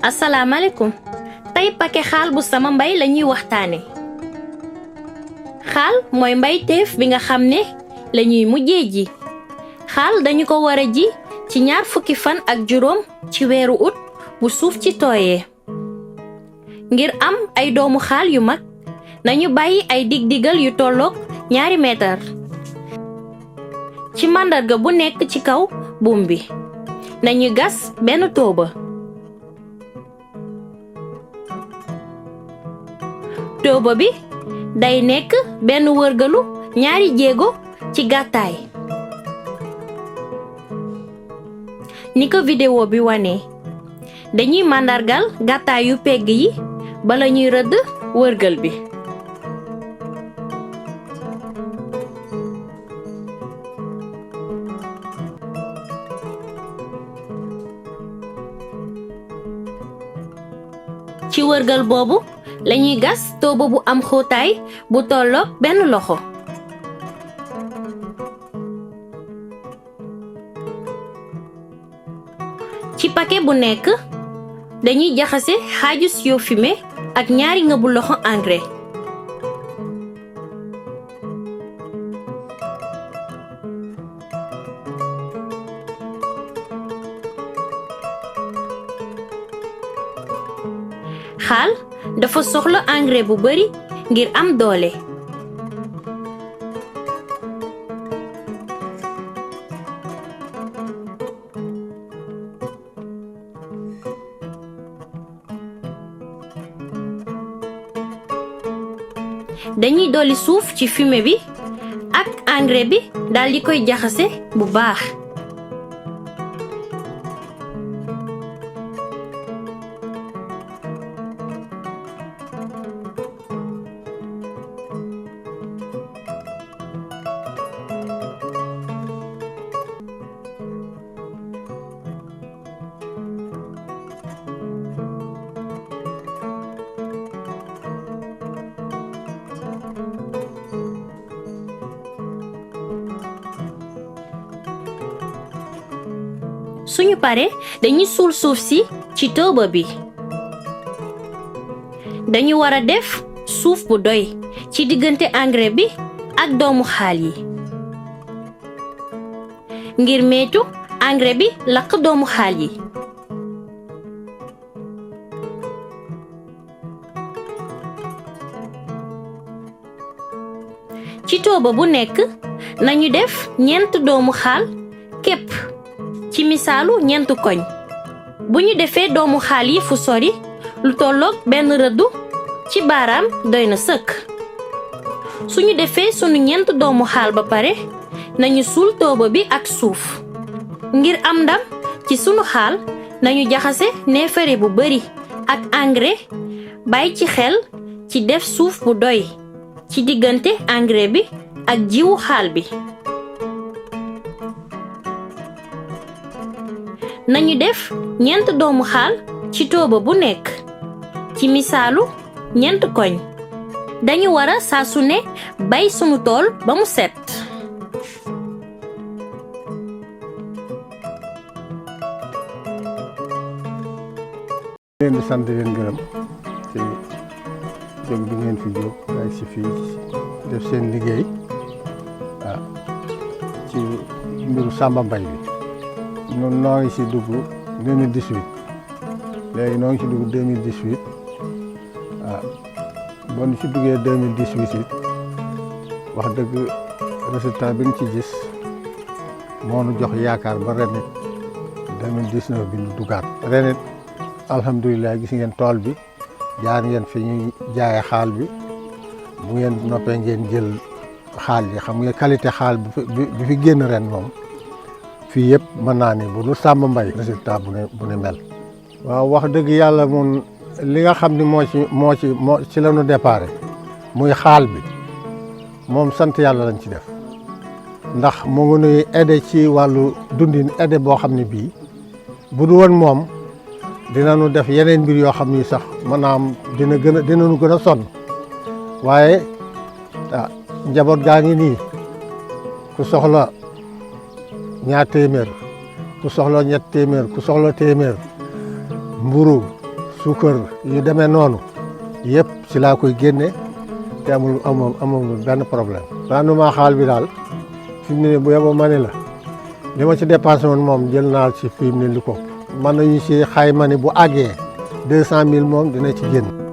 asalaamaaleykum tey paquet xaal bu Sama Mbéy la ñuy waxtaane xaal mooy mbayteef bi nga xam ne la ñuy mujjee ji xaal dañu ko war a ji ci 20 fan ak juróom ci weeru ut bu suuf ci tooyee ngir am ay doomu xaal yu mag nañu bàyyi ay dig-digal yu tolloog 2 meetar ci màndarga bu nekk ci kaw buum bi nañu gas benn tóoba tóoba bi day nekk benn wërgalu 2 jéego ci gàttaay ni ko vidéo bi wane dañuy màndargal gàttaayu pegg yi bala ñuy rëdd wërgal bi ci wërgal boobu lañuy gas tóoba bu am xóotaay bu tolloog benn loxo ci paquet bu nekk dañuy jaxase xaaju siyo fumier ak 2 ngëbu loxo engrais xaal dafa soxla engrais bu bari ngir am doole dañuy dolli suuf ci fumier bi ak engrais bi dal di koy jaxase bu baax suñu pare dañuy suul suuf si ci tóoba bi dañu war a def suuf bu doy ci diggante engrais bi ak doomu xaal yi ngir meetu engrais bi lakk doomu xaal yi ci tóoba bu nekk nañu def 4 doomu xaal képp ci misaalu 4 koñ bu ñu defee doomu xaal yi fu sori lu tolloog benn rëddu ci baaraam doy na sëkk suñu defee sunu 4 doomu xaal ba pare nañu suul tóoba bi ak suuf ngir am ndam ci sunu xaal nañu jaxase neefere bu bari ak engrais bàyyi ci xel ci def suuf bu doy ci diggante engrais bi ak jiwu xaal bi nañu def 4 doomu xaal ci tóoba bu nekk ci misaalu 4 koñ dañu wara saa su ne bay sunu tool ba mu set leen di sant leen gërëm ci jóg bi ngeen fi jóg ay si fii def seen liggéey ci mbiru Sama Mbéy bi ñun noo ngi si dugg 2018 léegi noo ngi si dugg 2018 bon si duggee 2018 it wax dëgg résultat bi ñu ci gis moo nu jox yaakaar ba ren it 2019 bi ñu dugaat ren it alhamdulilah gis ngeen tool bi jaar ngeen fi ñuy jaaye xaal bi bu ngeen noppee ngeen jël xaal yi xam nga qualité xaal bi fi génn ren moom fii yëpp mën naa ni bu nu Sama Mbéy résultat bu ne mel waaw wax dëgg yàlla moom li nga xam ni moo ci la ñu déparé muy xaal bi moom sant yàlla lañ ci def ndax mu ngi nuy aidé ci wàllu dundin aidé boo xam ne bii bu du woon moom dinañu def yeneen mbir yoo xam ni sax maanaam dinañu gën a sonn waaye njaboot gaa ngi nii ku soxla 2 téeméer ku soxla 3 téeméer ku soxla téeméer mburu suukar yu demee noonu yëpp ci laa koy génne te amul benn problème. rendement xaal bi daal fi mu ne bu yeboo ma ne la li ma ci dépensé woon moom jël naa ci fi mu ne li ko mën nañu ci xayma ni bu àggee 200 000 moom dina ci génn.